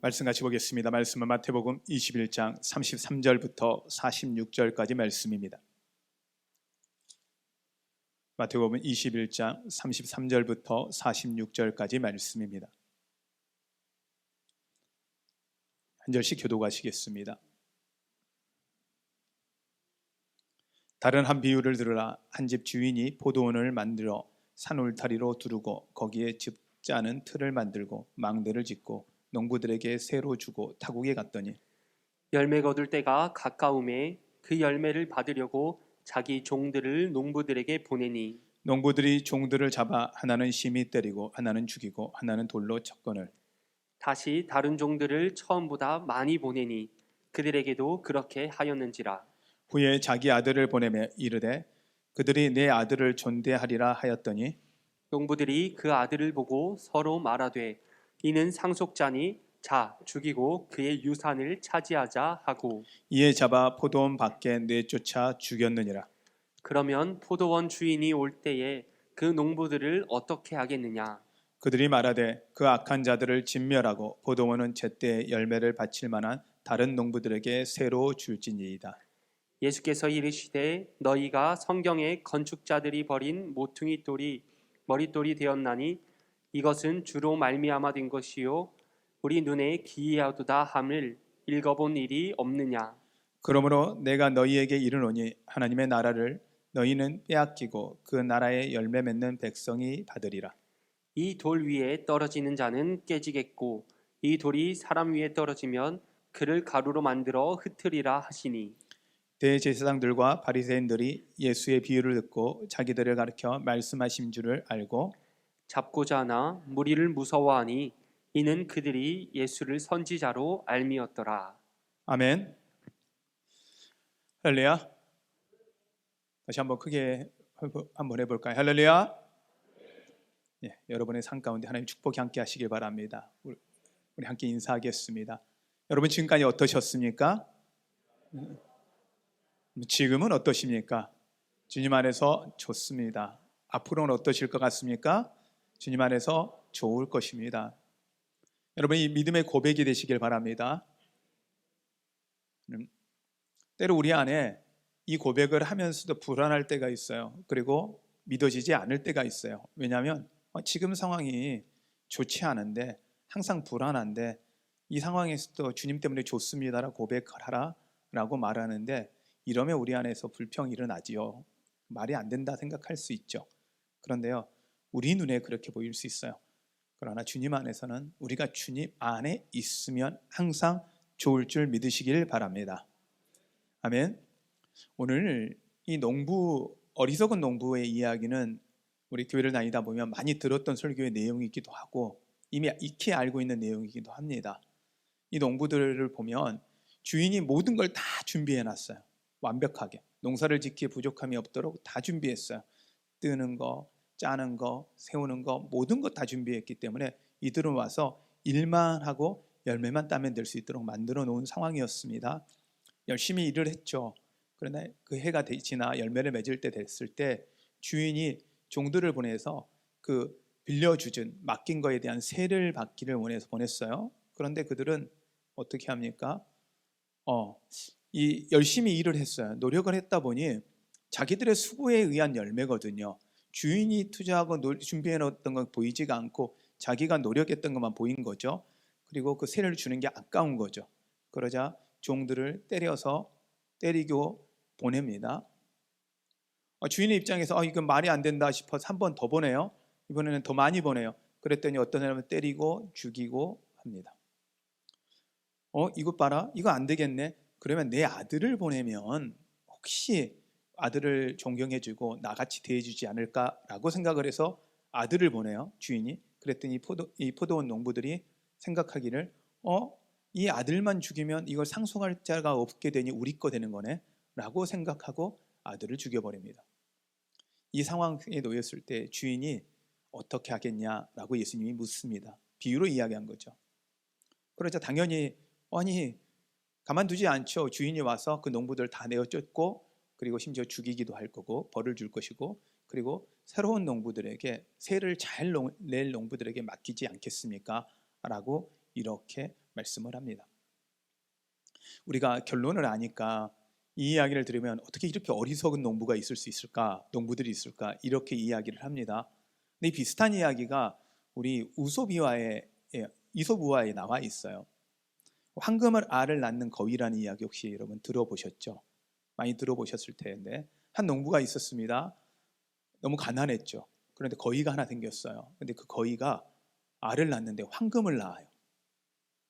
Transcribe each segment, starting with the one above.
말씀 같이 보겠습니다. 말씀은 마태복음 21장 33절부터 46절까지 말씀입니다. 마태복음 21장 33절부터 46절까지 말씀입니다. 한 절씩 교독하시겠습니다. 다른 한 비유를 들으라. 한 집 주인이 포도원을 만들어 산 울타리로 두르고 거기에 즙 짜는 틀을 만들고 망대를 짓고 농부들에게 새로 주고 타국에 갔더니 열매 거둘 때가 가까움에 그 열매를 받으려고 자기 종들을 농부들에게 보내니 농부들이 종들을 잡아 하나는 심히 때리고 하나는 죽이고 하나는 돌로 쳤거늘 다시 다른 종들을 처음보다 많이 보내니 그들에게도 그렇게 하였는지라. 후에 자기 아들을 보내며 이르되 그들이 내 아들을 존대하리라 하였더니 농부들이 그 아들을 보고 서로 말하되 이는 상속자니 자 죽이고 그의 유산을 차지하자 하고 이에 잡아 포도원 밖에 내쫓아 죽였느니라. 그러면 포도원 주인이 올 때에 그 농부들을 어떻게 하겠느냐. 그들이 말하되 그 악한 자들을 진멸하고 포도원은 제때 열매를 바칠 만한 다른 농부들에게 새로 줄지니이다. 예수께서 이르시되 너희가 성경에 건축자들이 버린 모퉁이 돌이 머릿돌이 되었나니 이것은 주로 말미암아 된 것이요 우리 눈에 기이하도다 함을 읽어본 일이 없느냐. 그러므로 내가 너희에게 이르노니 하나님의 나라를 너희는 빼앗기고 그 나라의 열매 맺는 백성이 받으리라. 이 돌 위에 떨어지는 자는 깨지겠고 이 돌이 사람 위에 떨어지면 그를 가루로 만들어 흩으리라 하시니 대제사장들과 바리새인들이 예수의 비유를 듣고 자기들을 가르쳐 말씀하신 줄을 알고 잡고자 하나 무리를 무서워하니 이는 그들이 예수를 선지자로 알미었더라. 아멘. 할렐루야. 다시 한번 크게 한번 해볼까요? 할렐루야. 예, 여러분의 삶 가운데 하나님 축복이 함께 하시길 바랍니다. 우리 함께 인사하겠습니다. 여러분 지금까지 어떠셨습니까? 지금은 어떠십니까? 주님 안에서 좋습니다. 앞으로는 어떠실 것 같습니까? 주님 안에서 좋을 것입니다. 여러분 이 믿음의 고백이 되시길 바랍니다. 때로 우리 안에 이 고백을 하면서도 불안할 때가 있어요. 그리고 믿어지지 않을 때가 있어요. 왜냐하면 지금 상황이 좋지 않은데 항상 불안한데 이 상황에서도 주님 때문에 좋습니다라고 고백하라 라고 말하는데 이러면 우리 안에서 불평이 일어나지요. 말이 안 된다 생각할 수 있죠. 그런데요 우리 눈에 그렇게 보일 수 있어요. 그러나 주님 안에서는 우리가 주님 안에 있으면 항상 좋을 줄 믿으시길 바랍니다. 아멘. 오늘 이 어리석은 농부의 이야기는 우리 교회를 다니다 보면 많이 들었던 설교의 내용이기도 하고 이미 익히 알고 있는 내용이기도 합니다. 이 농부들을 보면 주인이 모든 걸 다 준비해 놨어요. 완벽하게 농사를 짓기에 부족함이 없도록 다 준비했어요. 뜨는 거, 짜는 거, 세우는 거 모든 것 다 준비했기 때문에 이들은 와서 일만 하고 열매만 따면 될 수 있도록 만들어 놓은 상황이었습니다. 열심히 일을 했죠. 그러나 그 해가 지나 열매를 맺을 때 됐을 때 주인이 종들을 보내서 그 빌려주진 맡긴 거에 대한 세를 받기를 원해서 보냈어요. 그런데 그들은 어떻게 합니까? 이 열심히 일을 했어요. 노력을 했다 보니 자기들의 수고에 의한 열매거든요. 주인이 투자하고 준비해 놓았던 건 보이지가 않고 자기가 노력했던 것만 보인 거죠. 그리고 그 세를 주는 게 아까운 거죠. 그러자 종들을 때리고 보냅니다. 주인의 입장에서 이건 말이 안 된다 싶어서 한 번 더 보내요. 이번에는 더 많이 보내요. 그랬더니 어떤 사람은 때리고 죽이고 합니다. 이것 봐라, 이거 안 되겠네. 그러면 내 아들을 보내면 혹시 아들을 존경해주고 나같이 대해주지 않을까라고 생각을 해서 아들을 보내요, 주인이. 그랬더니 이 포도원 농부들이 생각하기를 이 아들만 죽이면 이걸 상속할 자가 없게 되니 우리 거 되는 거네 라고 생각하고 아들을 죽여버립니다. 이 상황에 놓였을 때 주인이 어떻게 하겠냐라고 예수님이 묻습니다. 비유로 이야기한 거죠. 그러자 당연히 가만두지 않죠. 주인이 와서 그 농부들 다 내어 쫓고 그리고 심지어 죽이기도 할 거고 벌을 줄 것이고 그리고 새로운 농부들에게 세를 잘 낼 농부들에게 맡기지 않겠습니까? 라고 이렇게 말씀을 합니다. 우리가 결론을 아니까 이 이야기를 들으면 어떻게 이렇게 어리석은 농부가 있을 수 있을까? 농부들이 있을까? 이렇게 이야기를 합니다. 근데 이 비슷한 이야기가 우리 이솝우화에 나와 있어요. 황금을 알을 낳는 거위라는 이야기 혹시 여러분 들어보셨죠? 많이 들어보셨을 텐데 한 농부가 있었습니다. 너무 가난했죠. 그런데 거위가 하나 생겼어요. 근데 그 거위가 알을 낳는데 황금을 낳아요.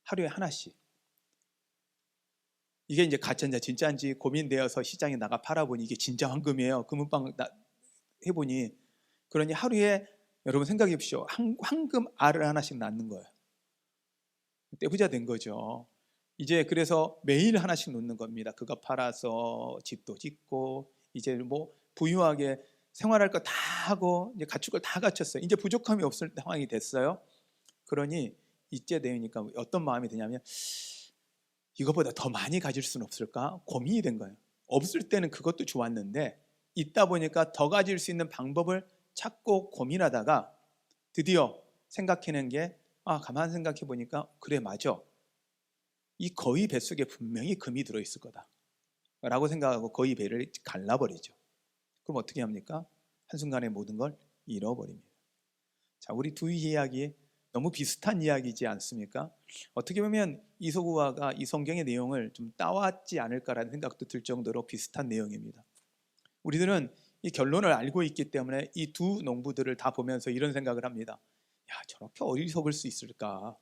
하루에 하나씩. 이게 이제 가짜인지 진짜인지 고민되어서 시장에 나가 팔아보니 이게 진짜 황금이에요. 금은방 해보니 그러니 하루에 여러분 생각해 보십시오. 황금 알을 하나씩 낳는 거예요. 떼부자 된 거죠. 이제 그래서 매일 하나씩 놓는 겁니다. 그거 팔아서 집도 짓고 이제 뭐 부유하게 생활할 거 다 하고 이제 갖출 걸 다 갖췄어요. 이제 부족함이 없을 상황이 됐어요. 그러니 이제 되니까 어떤 마음이 드냐면 이거보다 더 많이 가질 수는 없을까? 고민이 된 거예요. 없을 때는 그것도 좋았는데 있다 보니까 더 가질 수 있는 방법을 찾고 고민하다가 드디어 생각해낸 게 가만 생각해 보니까 그래 맞아. 이 거위 뱃속에 분명히 금이 들어있을 거다 라고 생각하고 거위 배를 갈라버리죠. 그럼 어떻게 합니까? 한순간에 모든 걸 잃어버립니다. 자, 우리 두 이야기 너무 비슷한 이야기지 않습니까? 어떻게 보면 이솝우화가 이 성경의 내용을 좀 따왔지 않을까라는 생각도 들 정도로 비슷한 내용입니다. 우리들은 이 결론을 알고 있기 때문에 이 두 농부들을 다 보면서 이런 생각을 합니다. 야, 저렇게 어리석을 수 있을까?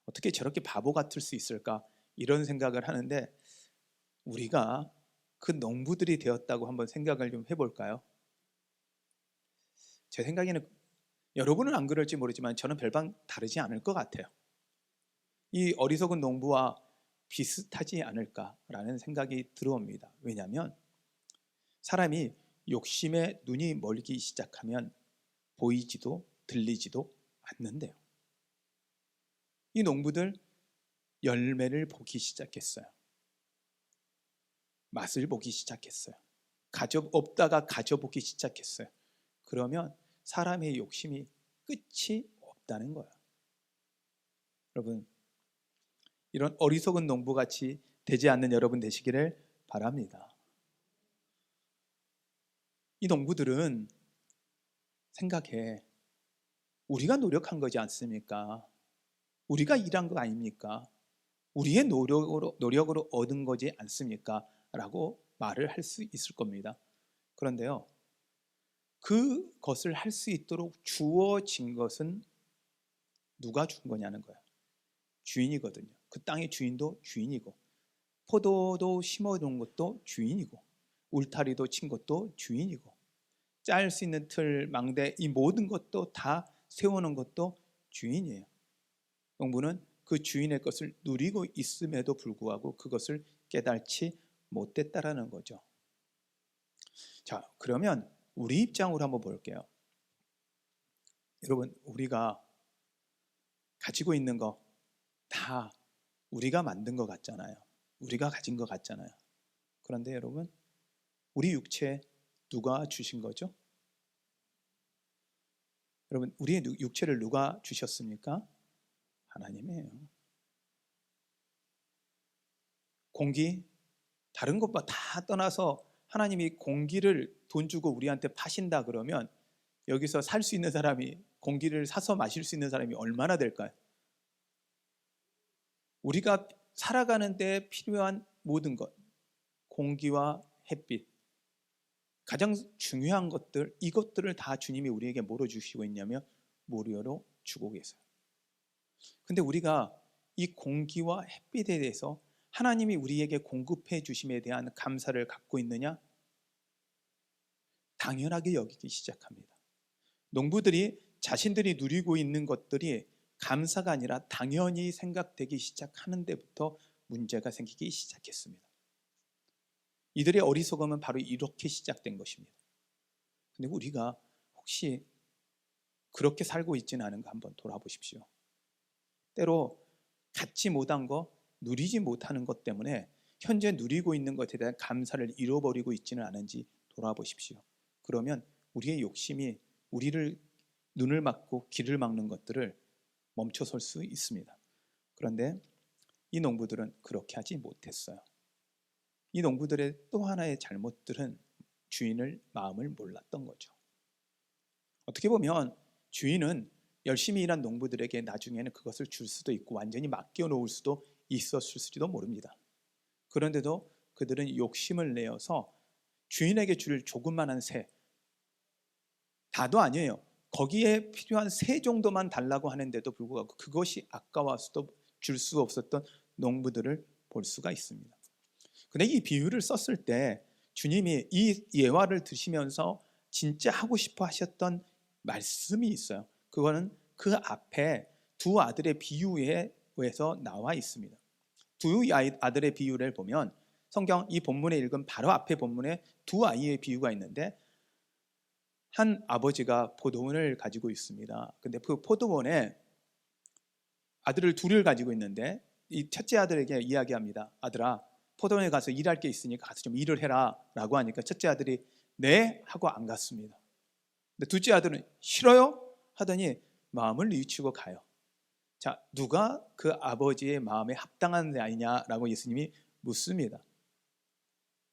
어떻게 저렇게 바보 같을 수 있을까? 이런 생각을 하는데 우리가 그 농부들이 되었다고 한번 생각을 좀 해볼까요? 제 생각에는 여러분은 안 그럴지 모르지만 저는 별반 다르지 않을 것 같아요. 이 어리석은 농부와 비슷하지 않을까라는 생각이 들어옵니다. 왜냐하면 사람이 욕심에 눈이 멀기 시작하면 보이지도 들리지도 않는데요. 이 농부들 열매를 보기 시작했어요. 맛을 보기 시작했어요. 없다가 가져보기 시작했어요. 그러면 사람의 욕심이 끝이 없다는 거예요. 여러분, 이런 어리석은 농부같이 되지 않는 여러분 되시기를 바랍니다. 이 농부들은 생각해. 우리가 노력한 거지 않습니까? 우리가 일한 거 아닙니까? 우리의 노력으로 얻은 거지 않습니까? 라고 말을 할 수 있을 겁니다. 그런데요, 그것을 할 수 있도록 주어진 것은 누가 준 거냐는 거예요. 주인이거든요. 그 땅의 주인도 주인이고, 포도도 심어놓은 것도 주인이고, 울타리도 친 것도 주인이고, 짤 수 있는 틀, 망대 이 모든 것도 다 세우는 것도 주인이에요. 농부는 그 주인의 것을 누리고 있음에도 불구하고 그것을 깨달지 못했다라는 거죠. 자, 그러면 우리 입장으로 한번 볼게요. 여러분, 우리가 가지고 있는 거 다 우리가 만든 것 같잖아요. 우리가 가진 것 같잖아요. 그런데 여러분, 우리 육체 누가 주신 거죠? 여러분, 우리의 육체를 누가 주셨습니까? 하나님이에요. 공기, 다른 것과 다 떠나서 하나님이 공기를 돈 주고 우리한테 파신다 그러면 여기서 살 수 있는 사람이, 공기를 사서 마실 수 있는 사람이 얼마나 될까요? 우리가 살아가는 데 필요한 모든 것, 공기와 햇빛, 가장 중요한 것들, 이것들을 다 주님이 우리에게 뭐로 주시고 있냐면 무료로 주고 계세요. 근데 우리가 이 공기와 햇빛에 대해서 하나님이 우리에게 공급해 주심에 대한 감사를 갖고 있느냐? 당연하게 여기기 시작합니다. 농부들이 자신들이 누리고 있는 것들이 감사가 아니라 당연히 생각되기 시작하는 데부터 문제가 생기기 시작했습니다. 이들의 어리석음은 바로 이렇게 시작된 것입니다. 근데 우리가 혹시 그렇게 살고 있지는 않은가 한번 돌아보십시오. 때로 갖지 못한 거, 누리지 못하는 것 때문에 현재 누리고 있는 것에 대한 감사를 잃어버리고 있지는 않은지 돌아보십시오. 그러면 우리의 욕심이 우리를 눈을 막고 길을 막는 것들을 멈춰설 수 있습니다. 그런데 이 농부들은 그렇게 하지 못했어요. 이 농부들의 또 하나의 잘못들은 주인을 마음을 몰랐던 거죠. 어떻게 보면 주인은 열심히 일한 농부들에게 나중에는 그것을 줄 수도 있고 완전히 맡겨놓을 수도 있었을지도 모릅니다. 그런데도 그들은 욕심을 내어서 주인에게 줄 조그만한 새, 다도 아니에요. 거기에 필요한 새 정도만 달라고 하는데도 불구하고 그것이 아까워서도 줄 수 없었던 농부들을 볼 수가 있습니다. 근데 이 비유를 썼을 때 주님이 이 예화를 드시면서 진짜 하고 싶어 하셨던 말씀이 있어요. 그거는 그 앞에 두 아들의 비유에서 나와 있습니다. 두 아들의 비유를 보면 성경 이 본문에 읽은 바로 앞에 본문에 두 아이의 비유가 있는데, 한 아버지가 포도원을 가지고 있습니다. 근데 그 포도원에 아들을 둘을 가지고 있는데 이 첫째 아들에게 이야기합니다. 아들아, 포도원에 가서 일할 게 있으니까 가서 좀 일을 해라 라고 하니까 첫째 아들이 네 하고 안 갔습니다. 근데 둘째 아들은 싫어요 하더니 마음을 뉘우치고 가요. 자, 누가 그 아버지의 마음에 합당한 아이냐라고 예수님이 묻습니다.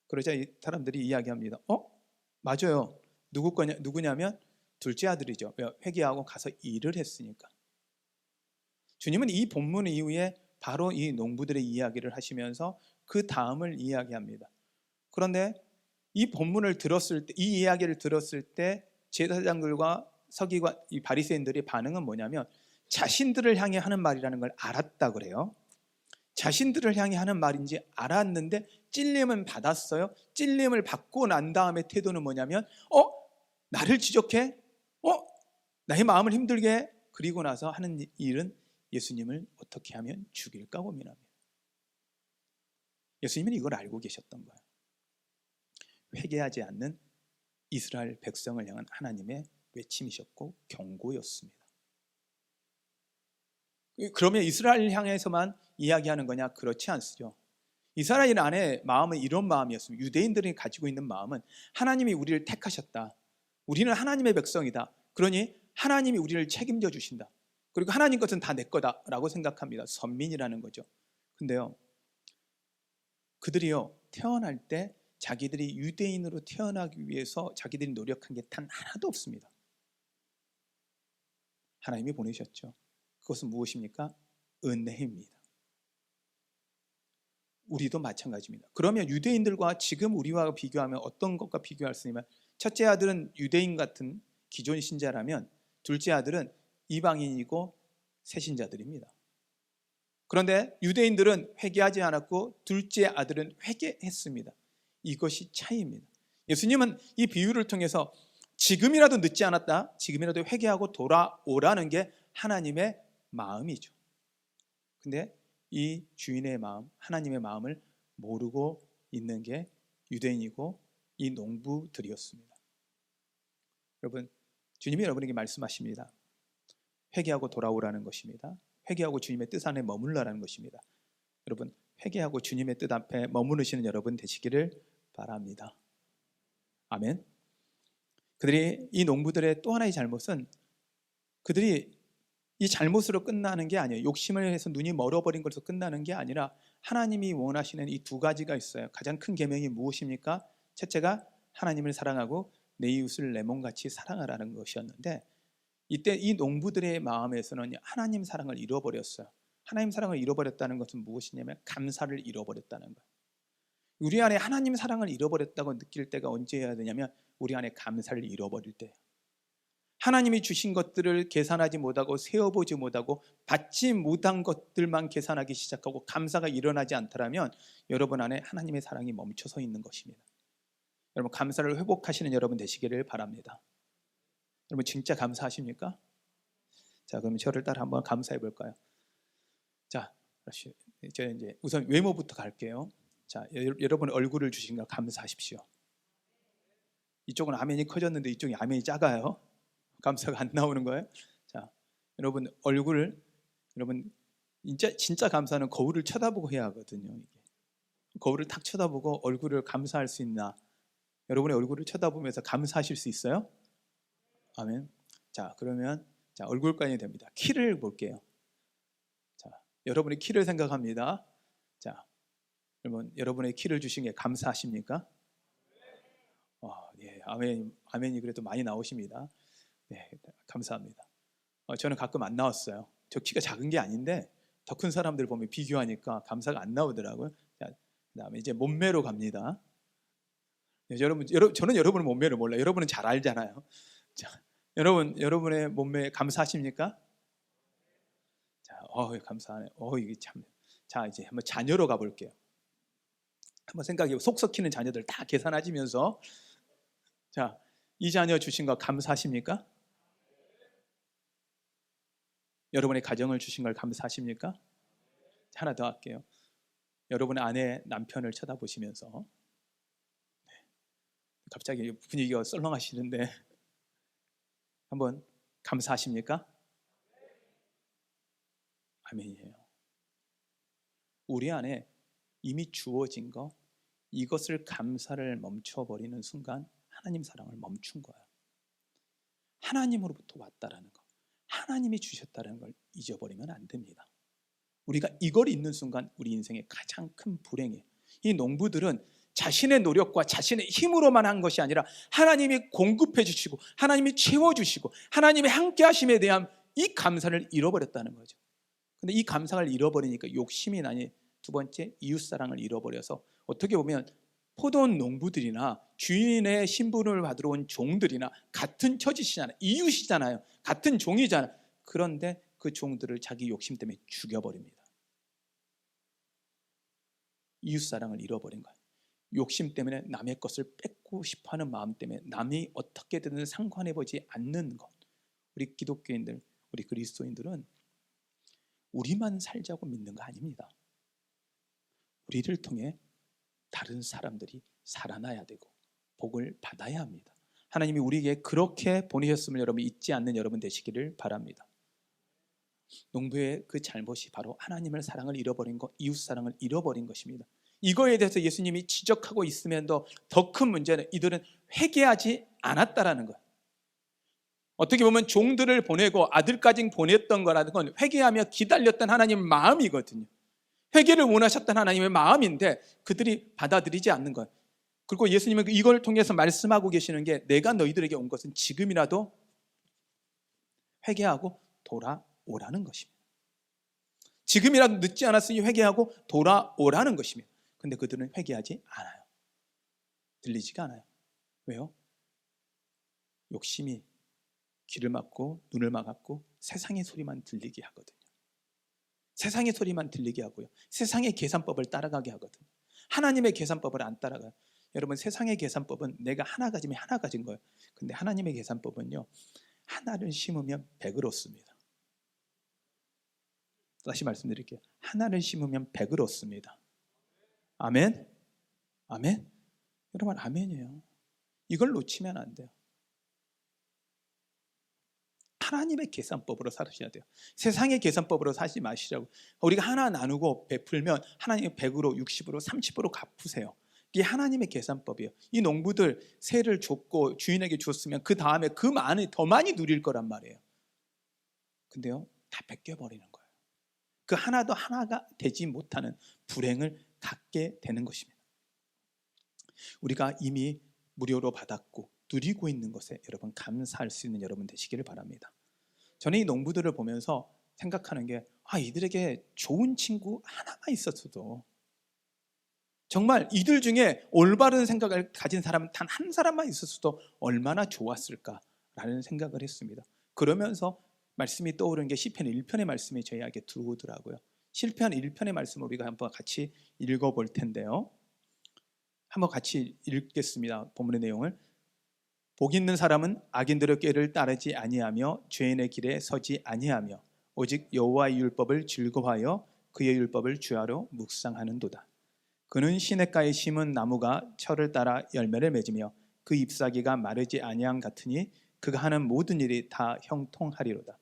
그러자 이 사람들이 이야기합니다. 맞아요. 누구냐면 둘째 아들이죠. 회개하고 가서 일을 했으니까. 주님은 이 본문 이후에 바로 이 농부들의 이야기를 하시면서 그 다음을 이야기합니다. 그런데 이 본문을 들었을 때, 이 이야기를 들었을 때 제사장들과 서기관, 이 바리새인들의 반응은 뭐냐면 자신들을 향해 하는 말이라는 걸 알았다 그래요. 자신들을 향해 하는 말인지 알았는데 찔림은 받았어요. 찔림을 받고 난 다음에 태도는 뭐냐면 나를 지적해? 나의 마음을 힘들게 해? 그리고 나서 하는 일은 예수님을 어떻게 하면 죽일까 고민합니다. 예수님은 이걸 알고 계셨던 거예요. 회개하지 않는 이스라엘 백성을 향한 하나님의 외침이셨고 경고였습니다. 그러면 이스라엘 향해서만 이야기하는 거냐? 그렇지 않죠. 이스라엘 안에 마음은 이런 마음이었습니다. 유대인들이 가지고 있는 마음은 하나님이 우리를 택하셨다. 우리는 하나님의 백성이다. 그러니 하나님이 우리를 책임져 주신다. 그리고 하나님 것은 다 내 거다라고 생각합니다. 선민이라는 거죠. 근데요, 그들이요 태어날 때 자기들이 유대인으로 태어나기 위해서 자기들이 노력한 게 단 하나도 없습니다. 하나님이 보내셨죠. 그것은 무엇입니까? 은혜입니다. 우리도 마찬가지입니다. 그러면 유대인들과 지금 우리와 비교하면 어떤 것과 비교할 수 있냐면, 첫째 아들은 유대인 같은 기존 신자라면 둘째 아들은 이방인이고 새신자들입니다. 그런데 유대인들은 회개하지 않았고 둘째 아들은 회개했습니다. 이것이 차이입니다. 예수님은 이 비유를 통해서 지금이라도 늦지 않았다, 지금이라도 회개하고 돌아오라는 게 하나님의 마음이죠. 근데 이 주인의 마음, 하나님의 마음을 모르고 있는 게 유대인이고 이 농부들이었습니다. 여러분, 주님이 여러분에게 말씀하십니다. 회개하고 돌아오라는 것입니다. 회개하고 주님의 뜻 안에 머물라는 것입니다. 여러분, 회개하고 주님의 뜻 앞에 머무르시는 여러분 되시기를 바랍니다. 아멘. 그들이, 이 농부들의 또 하나의 잘못은 그들이 이 잘못으로 끝나는 게 아니에요. 욕심을 해서 눈이 멀어버린 것으로 끝나는 게 아니라 하나님이 원하시는 이 두 가지가 있어요. 가장 큰 계명이 무엇입니까? 첫째가 하나님을 사랑하고 내 이웃을 내 몸같이 사랑하라는 것이었는데, 이때 이 농부들의 마음에서는 하나님 사랑을 잃어버렸어요. 하나님 사랑을 잃어버렸다는 것은 무엇이냐면 감사를 잃어버렸다는 거예요. 우리 안에 하나님 사랑을 잃어버렸다고 느낄 때가 언제여야 되냐면 우리 안에 감사를 잃어버릴 때예요. 하나님이 주신 것들을 계산하지 못하고 세어보지 못하고 받지 못한 것들만 계산하기 시작하고 감사가 일어나지 않더라면 여러분 안에 하나님의 사랑이 멈춰서 있는 것입니다. 여러분, 감사를 회복하시는 여러분 되시기를 바랍니다. 여러분, 진짜 감사하십니까? 자, 그럼 저를 따라 한번 감사해 볼까요? 자, 이제 우선 외모부터 갈게요. 자, 여러분 얼굴을 주신 걸 감사하십시오. 이쪽은 아멘이 커졌는데 이쪽이 아멘이 작아요. 감사가 안 나오는 거예요. 자, 여러분 얼굴을, 여러분 진짜 감사는 거울을 쳐다보고 해야 하거든요. 이게. 거울을 탁 쳐다보고 얼굴을 감사할 수 있나? 여러분의 얼굴을 쳐다보면서 감사하실 수 있어요? 아멘. 자, 그러면 얼굴까지 됩니다. 키를 볼게요. 자, 여러분의 키를 생각합니다. 여러분, 여러분의 키를 주신 게 감사하십니까? 예, 아멘이 그래도 많이 나오십니다. 네, 감사합니다. 저는 가끔 안 나왔어요. 저 키가 작은 게 아닌데 더 큰 사람들 보면 비교하니까 감사가 안 나오더라고요. 자, 그다음에 이제 몸매로 갑니다. 네, 저는 여러분의 몸매를 몰라요. 여러분은 잘 알잖아요. 자, 여러분의 몸매 감사하십니까? 자, 감사하네. 이게 참. 자, 이제 한번 자녀로 가볼게요. 한번 생각해. 속 썩히는 자녀들 다 계산하시면서, 자, 이 자녀 주신 거 감사하십니까? 여러분의 가정을 주신 걸 감사하십니까? 하나 더 할게요. 여러분의 아내, 남편을 쳐다보시면서, 갑자기 분위기가 썰렁하시는데 한번 감사하십니까? 아멘이에요. 우리 안에 이미 주어진 거, 이것을 감사를 멈춰버리는 순간 하나님 사랑을 멈춘 거예요. 하나님으로부터 왔다라는 거, 하나님이 주셨다는 걸 잊어버리면 안 됩니다. 우리가 이걸 잊는 순간 우리 인생의 가장 큰 불행이에요. 이 농부들은 자신의 노력과 자신의 힘으로만 한 것이 아니라 하나님이 공급해 주시고 하나님이 채워주시고 하나님의 함께 하심에 대한 이 감사를 잃어버렸다는 거죠. 근데 이 감사를 잃어버리니까 욕심이 나니 두 번째 이웃사랑을 잃어버려서 어떻게 보면 포도원 농부들이나 주인의 신분을 받으러 온 종들이나 같은 처지시잖아요. 이웃이잖아요. 같은 종이잖아요. 그런데 그 종들을 자기 욕심 때문에 죽여버립니다. 이웃사랑을 잃어버린 거예요. 욕심 때문에 남의 것을 뺏고 싶어하는 마음 때문에 남이 어떻게든 상관해보지 않는 것. 우리 기독교인들, 우리 그리스도인들은 우리만 살자고 믿는 거 아닙니다. 우리를 통해 다른 사람들이 살아나야 되고 복을 받아야 합니다. 하나님이 우리에게 그렇게 보내셨음을 여러분 잊지 않는 여러분 되시기를 바랍니다. 농부의 그 잘못이 바로 하나님의 사랑을 잃어버린 것, 이웃 사랑을 잃어버린 것입니다. 이거에 대해서 예수님이 지적하고 있으면서 더 큰 문제는 이들은 회개하지 않았다라는 거예요. 어떻게 보면 종들을 보내고 아들까지 보냈던 거라는 건 회개하며 기다렸던 하나님의 마음이거든요. 회개를 원하셨던 하나님의 마음인데 그들이 받아들이지 않는 거예요. 그리고 예수님은 이걸 통해서 말씀하고 계시는 게 내가 너희들에게 온 것은 지금이라도 회개하고 돌아오라는 것입니다. 지금이라도 늦지 않았으니 회개하고 돌아오라는 것입니다. 근데 그들은 회개하지 않아요. 들리지가 않아요. 왜요? 욕심이 귀를 막고 눈을 막았고 세상의 소리만 들리게 하거든요. 세상의 소리만 들리게 하고요. 세상의 계산법을 따라가게 하거든요. 하나님의 계산법을 안 따라가요. 여러분, 세상의 계산법은 내가 하나 가지면 하나 가진 거예요. 근데 하나님의 계산법은요, 하나를 심으면 100을 얻습니다. 다시 말씀드릴게요. 하나를 심으면 100을 얻습니다. 아멘? 아멘? 여러분, 아멘이에요. 이걸 놓치면 안 돼요. 하나님의 계산법으로 살으셔야 돼요. 세상의 계산법으로 살지 마시라고. 우리가 하나 나누고 베풀면 하나님이 100으로 60으로 30으로 갚으세요. 이게 하나님의 계산법이에요. 이 농부들 세를 줬고 주인에게 줬으면 그 다음에 그 많이 더 많이 누릴 거란 말이에요. 근데요, 다 뺏겨버리는 거예요. 그 하나도 하나가 되지 못하는 불행을 갖게 되는 것입니다. 우리가 이미 무료로 받았고 누리고 있는 것에 여러분 감사할 수 있는 여러분 되시기를 바랍니다. 저는 이 농부들을 보면서 생각하는 게 이들에게 좋은 친구 하나만 있었어도, 정말 이들 중에 올바른 생각을 가진 사람은 단 한 사람만 있었어도 얼마나 좋았을까라는 생각을 했습니다. 그러면서 말씀이 떠오르는 게 시편 1편의 말씀이 저희에게 들어오더라고요. 시편 1편의 말씀을 우리가 한번 같이 읽어볼 텐데요. 한번 같이 읽겠습니다. 본문의 내용을. 복 있는 사람은 악인들의 꾀를 따르지 아니하며 죄인의 길에 서지 아니하며 오직 여호와의 율법을 즐거워하여 그의 율법을 주야로 묵상하는도다. 그는 시냇가에 심은 나무가 철을 따라 열매를 맺으며 그 잎사귀가 마르지 아니함 같으니 그가 하는 모든 일이 다 형통하리로다.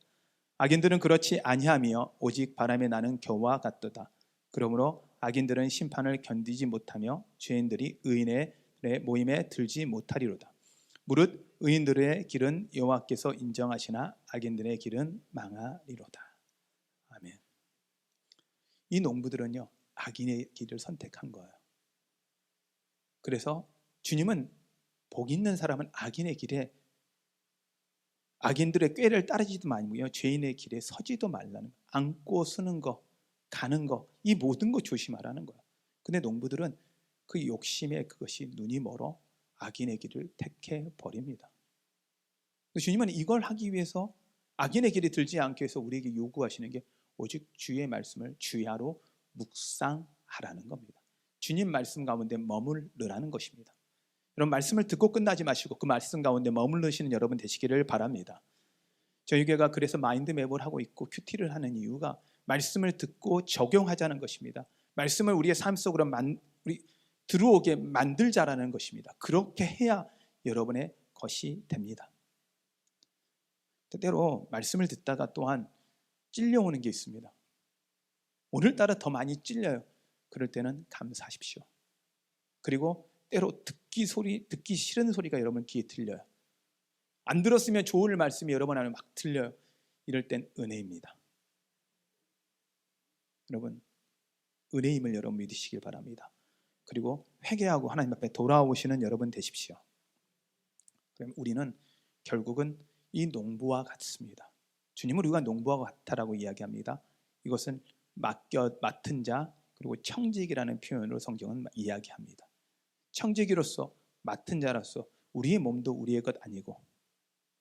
악인들은 그렇지 아니하며 오직 바람에 나는 겨와 같도다. 그러므로 악인들은 심판을 견디지 못하며 죄인들이 의인의 모임에 들지 못하리로다. 무릇 의인들의 길은 여호와께서 인정하시나 악인들의 길은 망하리로다. 아멘. 이 농부들은요, 악인의 길을 선택한 거예요. 그래서 주님은 복 있는 사람은 악인의 길에, 악인들의 꾀를 따르지도 말고요, 죄인의 길에 서지도 말라는, 앉고 서는 거, 가는 거, 이 모든 거 조심하라는 거예요. 근데 농부들은 그 욕심에 그것이 눈이 멀어 악인의 길을 택해 버립니다. 주님은 이걸 하기 위해서, 악인의 길에 들지 않기 위해서 우리에게 요구하시는 게 오직 주의 말씀을 주야로 묵상하라는 겁니다. 주님 말씀 가운데 머무르라는 것입니다. 여러분, 말씀을 듣고 끝나지 마시고 그 말씀 가운데 머무르시는 여러분 되시기를 바랍니다. 저희 교회가 그래서 마인드맵을 하고 있고 큐티를 하는 이유가 말씀을 듣고 적용하자는 것입니다. 말씀을 우리의 삶 속으로 들어오게 만들자라는 것입니다. 그렇게 해야 여러분의 것이 됩니다. 때때로 말씀을 듣다가 또한 찔려오는 게 있습니다. 오늘따라 더 많이 찔려요. 그럴 때는 감사하십시오. 그리고 때로 듣기 싫은 소리가 여러분 귀에 들려요. 안 들었으면 좋을 말씀이 여러분 안에 막 들려요. 이럴 땐 은혜입니다. 여러분, 은혜임을 여러분 믿으시길 바랍니다. 그리고 회개하고 하나님 앞에 돌아오시는 여러분 되십시오. 그럼 우리는 결국은 이 농부와 같습니다. 주님은 우리가 농부와 같다라고 이야기합니다. 이것은 맡은 자, 그리고 청지기라는 표현으로 성경은 이야기합니다. 청지기로서, 맡은 자로서 우리의 몸도 우리의 것 아니고,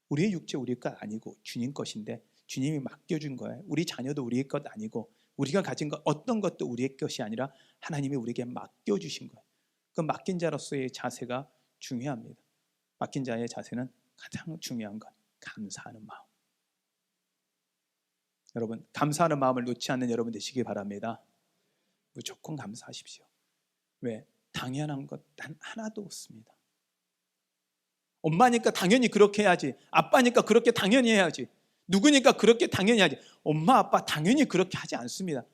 우리의 육체 우리의 것 아니고 주님 것인데 주님이 맡겨준 거예요. 우리 자녀도 우리의 것 아니고, 우리가 가진 것 어떤 것도 우리의 것이 아니라 하나님이 우리에게 맡겨주신 거예요. 그 맡긴 자로서의 자세가 중요합니다. 맡긴 자의 자세는 가장 중요한 건 감사하는 마음. 여러분, 감사하는 마음을 놓지 않는 여러분 되시기 바랍니다. 무조건 감사하십시오. 왜? 당연한 것 단 하나도 없습니다. 엄마니까 당연히 그렇게 해야지, 아빠니까 그렇게 당연히 해야지, 누구니까 그렇게 당연히 하지. 엄마 아빠 당연히 그렇게 하지 않습니다.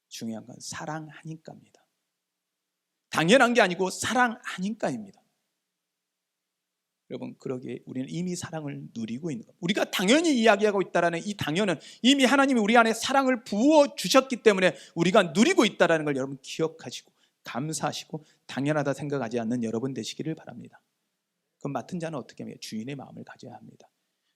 중요한 건 사랑하니까입니다. 당연한 게 아니고 사랑하니까입니다. 여러분, 그러기에 우리는 이미 사랑을 누리고 있는 겁니다. 우리가 당연히 이야기하고 있다는 이 당연은 이미 하나님이 우리 안에 사랑을 부어주셨기 때문에 우리가 누리고 있다는 걸 여러분 기억하시고 감사하시고 당연하다 생각하지 않는 여러분 되시기를 바랍니다. 그럼 맡은 자는 어떻게 하면 주인의 마음을 가져야 합니다.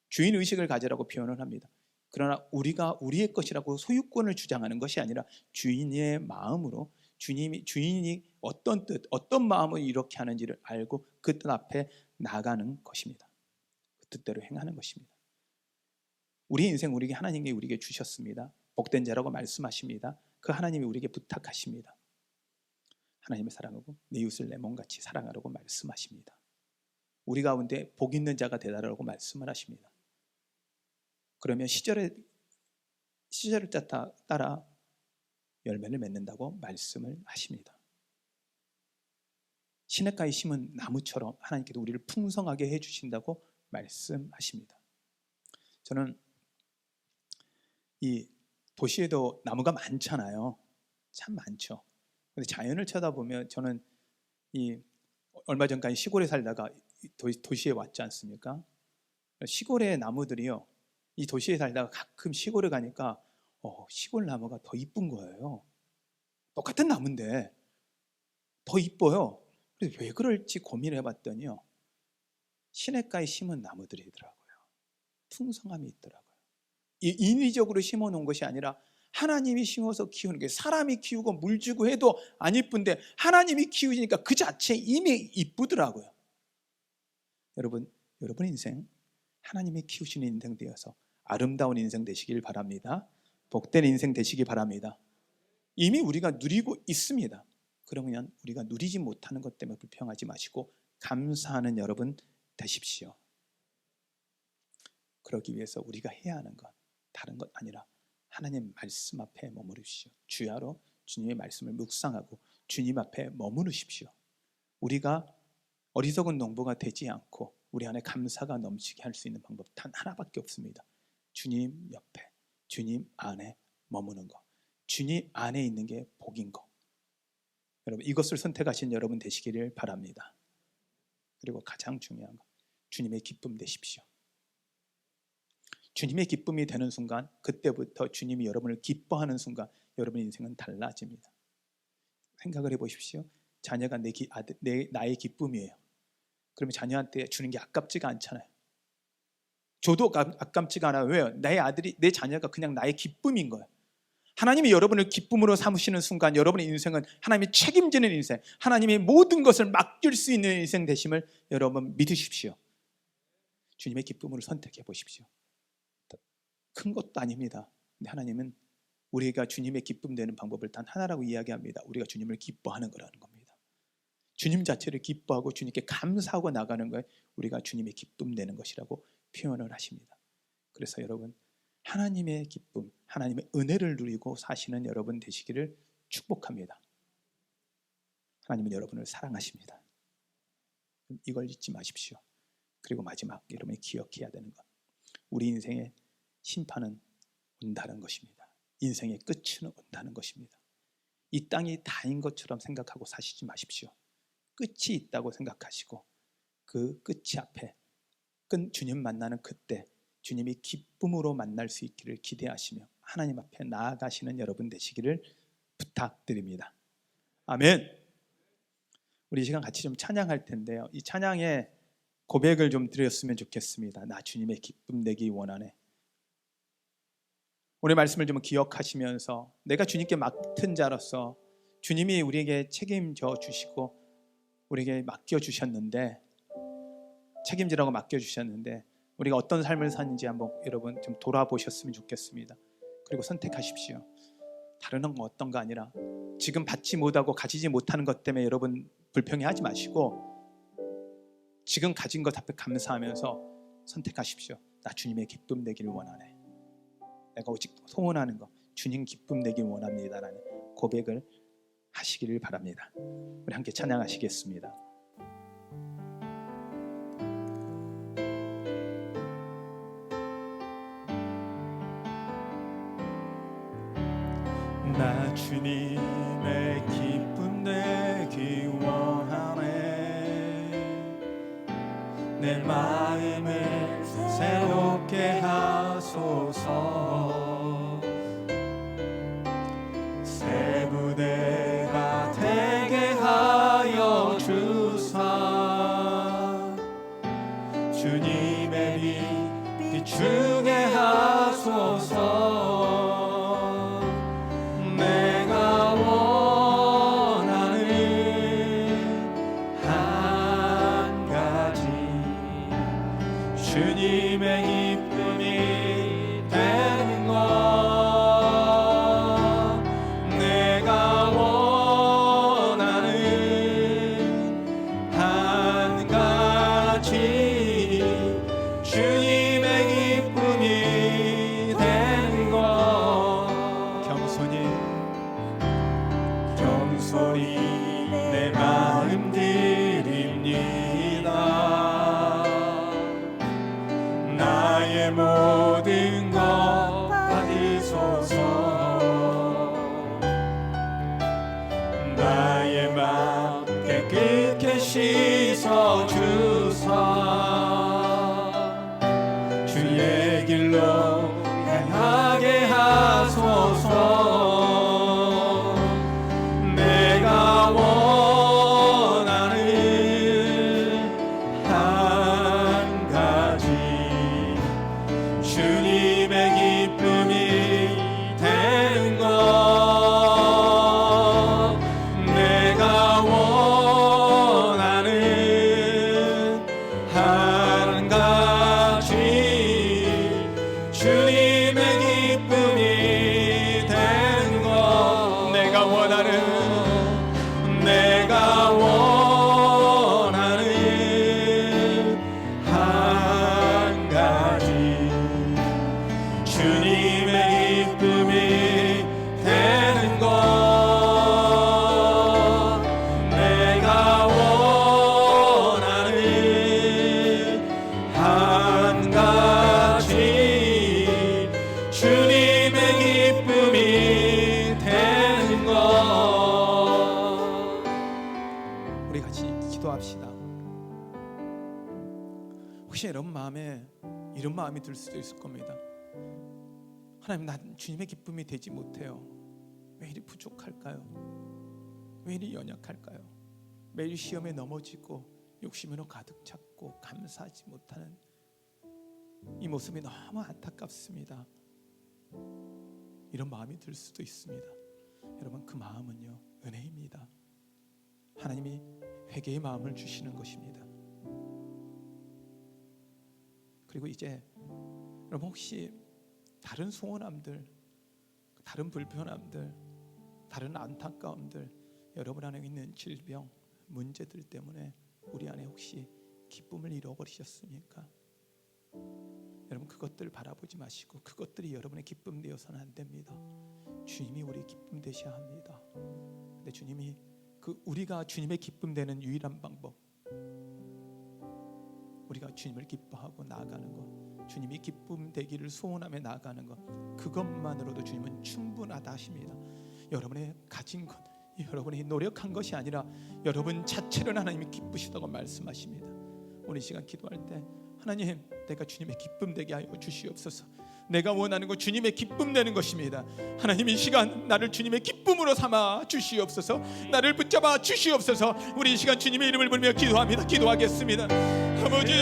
주인 의식을 가지라고 표현을 합니다. 그러나 우리가 우리의 것이라고 소유권을 주장하는 것이 아니라 주인의 마음으로 주인이 어떤 뜻, 어떤 마음을 이렇게 하는지를 알고 그 뜻 앞에 나가는 것입니다. 그 뜻대로 행하는 것입니다. 우리 인생 우리에게 하나님이 우리에게 주셨습니다. 복된 자라고 말씀하십니다. 그 하나님이 우리에게 부탁하십니다. 하나님을 사랑하고 내 이웃을 내 몸같이 사랑하라고 말씀하십니다. 우리 가운데 복 있는 자가 되라고 말씀을 하십니다. 그러면 시절을 따라 열매를 맺는다고 말씀을 하십니다. 시냇가에 심은 나무처럼 하나님께서 우리를 풍성하게 해주신다고 말씀하십니다. 저는 이 도시에도 나무가 많잖아요. 참 많죠. 근데 자연을 쳐다보면 저는 얼마 전까지 시골에 살다가 도시에 왔지 않습니까? 시골의 나무들이요, 이 도시에 살다가 가끔 시골에 가니까 시골 나무가 더 이쁜 거예요. 똑같은 나무인데 더 이뻐요. 그래서 왜 그럴지 고민해 봤더니요, 시냇가에 심은 나무들이더라고요. 풍성함이 있더라고요. 인위적으로 심어 놓은 것이 아니라 하나님이 심어서 키우는 게, 사람이 키우고 물 주고 해도 안 이쁜데 하나님이 키우니까 그 자체 이미 이쁘더라고요. 여러분 인생 하나님이 키우시는 인생 되어서 아름다운 인생 되시길 바랍니다. 복된 인생 되시기 바랍니다. 이미 우리가 누리고 있습니다. 그러면 우리가 누리지 못하는 것 때문에 불평하지 마시고 감사하는 여러분 되십시오. 그러기 위해서 우리가 해야 하는 건 다른 것 아니라 하나님 말씀 앞에 머무르십시오. 주야로 주님의 말씀을 묵상하고 주님 앞에 머무르십시오. 우리가 어리석은 농부가 되지 않고 우리 안에 감사가 넘치게 할 수 있는 방법 단 하나밖에 없습니다. 주님 옆에, 주님 안에 머무는 것, 주님 안에 있는 게 복인 것. 여러분, 이것을 선택하신 여러분 되시기를 바랍니다. 그리고 가장 중요한 것, 주님의 기쁨 되십시오. 주님의 기쁨이 되는 순간, 그때부터 주님이 여러분을 기뻐하는 순간 여러분의 인생은 달라집니다. 생각을 해보십시오. 자녀가 나의 기쁨이에요. 그러면 자녀한테 주는 게 아깝지가 않잖아요. 줘도 아깝지가 않아요. 왜요? 내 자녀가 그냥 나의 기쁨인 거예요. 하나님이 여러분을 기쁨으로 삼으시는 순간 여러분의 인생은 하나님이 책임지는 인생, 하나님이 모든 것을 맡길 수 있는 인생 되심을 여러분 믿으십시오. 주님의 기쁨으로 선택해 보십시오. 큰 것도 아닙니다. 근데 하나님은 우리가 주님의 기쁨 되는 방법을 단 하나라고 이야기합니다. 우리가 주님을 기뻐하는 거라는 겁니다. 주님 자체를 기뻐하고 주님께 감사하고 나가는 거에 우리가 주님의 기쁨 되는 것이라고 표현을 하십니다. 그래서 여러분, 하나님의 기쁨, 하나님의 은혜를 누리고 사시는 여러분 되시기를 축복합니다. 하나님은 여러분을 사랑하십니다. 이걸 잊지 마십시오. 그리고 마지막 여러분이 기억해야 되는 것, 우리 인생의 심판은 온다는 것입니다. 인생의 끝은 온다는 것입니다. 이 땅이 다인 것처럼 생각하고 사시지 마십시오. 끝이 있다고 생각하시고 그 끝이 앞에 주님 만나는 그때 주님이 기쁨으로 만날 수 있기를 기대하시며 하나님 앞에 나아가시는 여러분 되시기를 부탁드립니다. 아멘. 우리 이 시간 같이 좀 찬양할 텐데요. 이 찬양의 고백을 좀 드렸으면 좋겠습니다. 나 주님의 기쁨 되기 원하네. 오늘 말씀을 좀 기억하시면서 내가 주님께 맡은 자로서 주님이 우리에게 책임져 주시고 우리에게 맡겨주셨는데, 책임지라고 맡겨주셨는데 우리가 어떤 삶을 사는지 한번 여러분 좀 돌아보셨으면 좋겠습니다. 그리고 선택하십시오. 다른 건 어떤 거 아니라 지금 받지 못하고 가지지 못하는 것 때문에 여러분 불평해하지 마시고 지금 가진 것 앞에 감사하면서 선택하십시오. 나 주님의 기쁨 되기를 원하네. 내가 오직 소원하는 거 주님 기쁨 되길 원합니다라는 고백을 하시기를 바랍니다. 우리 함께 찬양하시겠습니다. 나 주님의 기쁨 되기 원하네. 내 마음을 새롭게 하소서. 새 부대가 되게 하여 주사. 주님의 빛 비추게 하소서. 내가 원하는 한 가지 주님의 기쁨이 되는 것. 내가 원하는 한 가지 주님의 기쁨이 되는 것. 겸손히 내 마음 드립니다. 나의 모든 것 받으소서. 나의 맘 깨끗게 씻어 주사. 주의 길로 행하게 하소서. 내가 원하는 한 가지 주님의 기쁨이 되는 것. 내가 원하는 한 가지 주님의 기쁨이 되는 것. 내가 원하는 한 가지 주님의 기쁨이 되는 것. 내가 원하는 한 가지 주님의 기쁨이 되는 것. 우리 같이 기도합시다. 혹시 여러분 마음에 이런 마음이 들 수도 있을 겁니다. 하나님, 난 주님의 기쁨이 되지 못해요. 왜 이리 부족할까요? 왜 이리 연약할까요? 매일 시험에 넘어지고 욕심으로 가득 찼고 감사하지 못하는 이 모습이 너무 안타깝습니다. 이런 마음이 들 수도 있습니다. 여러분, 그 마음은요, 은혜입니다. 하나님이 회개의 마음을 주시는 것입니다. 그리고 이제 여러분, 혹시 다른 소원함들, 다른 불편함들, 다른 안타까움들, 여러분 안에 있는 질병, 문제들 때문에 우리 안에 혹시 기쁨을 잃어버리셨습니까? 여러분, 그것들 바라보지 마시고 그것들이 여러분의 기쁨 되어서는 안 됩니다. 주님이 우리 기쁨 되셔야 합니다. 근데 주님이 우리가 주님의 기쁨 되는 유일한 방법, 우리가 주님을 기뻐하고 나아가는 것, 주님이 기쁨 되기를 소원하며 나아가는 것, 그것만으로도 주님은 충분하다 하십니다. 여러분의 가진 것, 여러분이 노력한 것이 아니라 여러분 자체를 하나님이 기쁘시다고 말씀하십니다. 오늘 이 시간 기도할 때 하나님, 내가 주님의 기쁨 되게 하여 주시옵소서. 내가 원하는 것 주님의 기쁨 되는 것입니다. 하나님, 이 시간 나를 주님의 기쁨으로 삼아 주시옵소서. 나를 붙잡아 주시옵소서. 우리 이 시간 주님의 이름을 부르며 기도합니다. 기도하겠습니다. 아버지,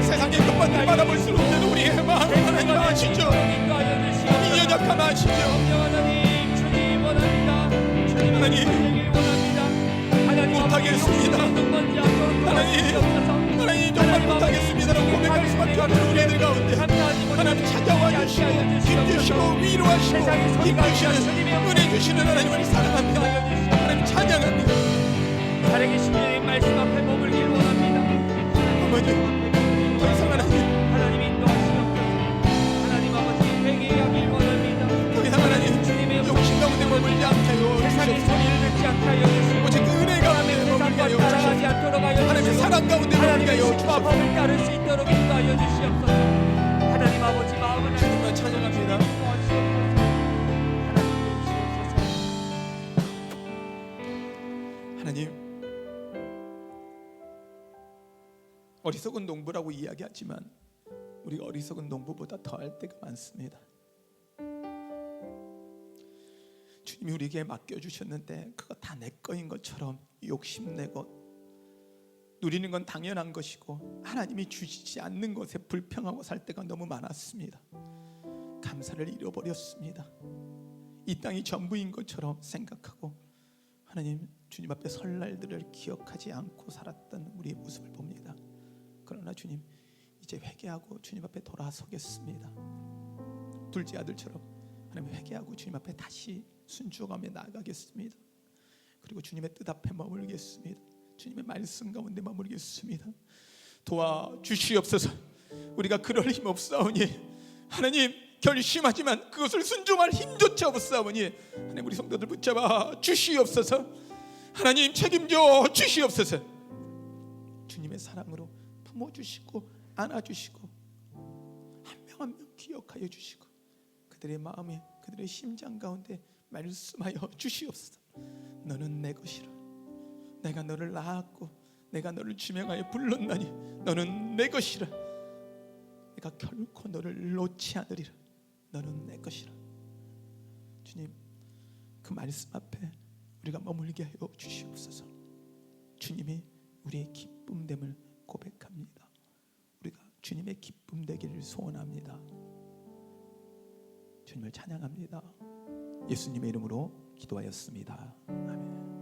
세상의 것만을 바라볼 수 없는 우리의 마음 하나님 아시죠? 이 연약함 아시죠? 하나님, 못하겠습니다. 하나님 정말 못하겠습니다라고 고백할 수밖에 없는 우리들 가운데 하나님 찾아와 주시고 힘주시고 위로하시고 기쁘시는 은혜 주시는 하나님을 사랑합니다. 하나님 찬양합니다. 살아계신 주님 말씀 앞에 머물길 원합니다. 아버지, 더 이상 하나님 인도하시옵소서. 하나님 아버지, 회개하길 원합니다. 더 이상 하나님 주님의 욕심 가운데 머물지 않게 하여 세상의 소리를 듣지 않게 하여 주시옵소서. 오직 그 은혜 가운데 머물게 하여 따라가지 않도록 하여 주시옵소서. 하나님의 사랑 가운데 머물게 하여 하나님의 주시옵소서. 법을 따를 수 있도록 인도하여 주시옵소서. 하나님 아버지, 마음을 주님을 찬양합니다. 하나님, 어리석은 농부라고 이야기하지만 우리가 어리석은 농부보다 더할 때가 많습니다. 주님이 우리에게 맡겨주셨는데 그거 다 내 거인 것처럼 욕심내고 누리는 건 당연한 것이고 하나님이 주시지 않는 것에 불평하고 살 때가 너무 많았습니다. 감사를 잃어버렸습니다. 이 땅이 전부인 것처럼 생각하고 하나님, 주님 앞에 설 날들을 기억하지 않고 살았던 우리의 모습을 봅니다. 그러나 주님, 이제 회개하고 주님 앞에 돌아서겠습니다. 둘째 아들처럼 하나님 회개하고 주님 앞에 다시 순종하며 나아가겠습니다. 그리고 주님의 뜻 앞에 머물겠습니다. 주님의 말씀 가운데 머물겠습니다. 도와주시옵소서. 우리가 그럴 힘 없사오니 하나님, 결심하지만 그것을 순종할 힘조차 없사오니 하나님, 우리 성도들 붙잡아 주시옵소서. 하나님, 책임져 주시옵소서. 주님의 사랑으로 품어주시고 안아주시고 한 명 한 명 기억하여 주시고 그들의 마음에 그들의 심장 가운데 말씀하여 주시옵소서. 너는 내 것이라. 내가 너를 낳았고 내가 너를 지명하여 불렀나니 너는 내 것이라. 내가 결코 너를 놓지 않으리라. 너는 내 것이라. 주님, 그 말씀 앞에 우리가 머물게 하여 주시옵소서. 주님이 우리의 기쁨됨을 고백합니다. 우리가 주님의 기쁨 되기를 소원합니다. 주님을 찬양합니다. 예수님의 이름으로 기도하였습니다. 아멘.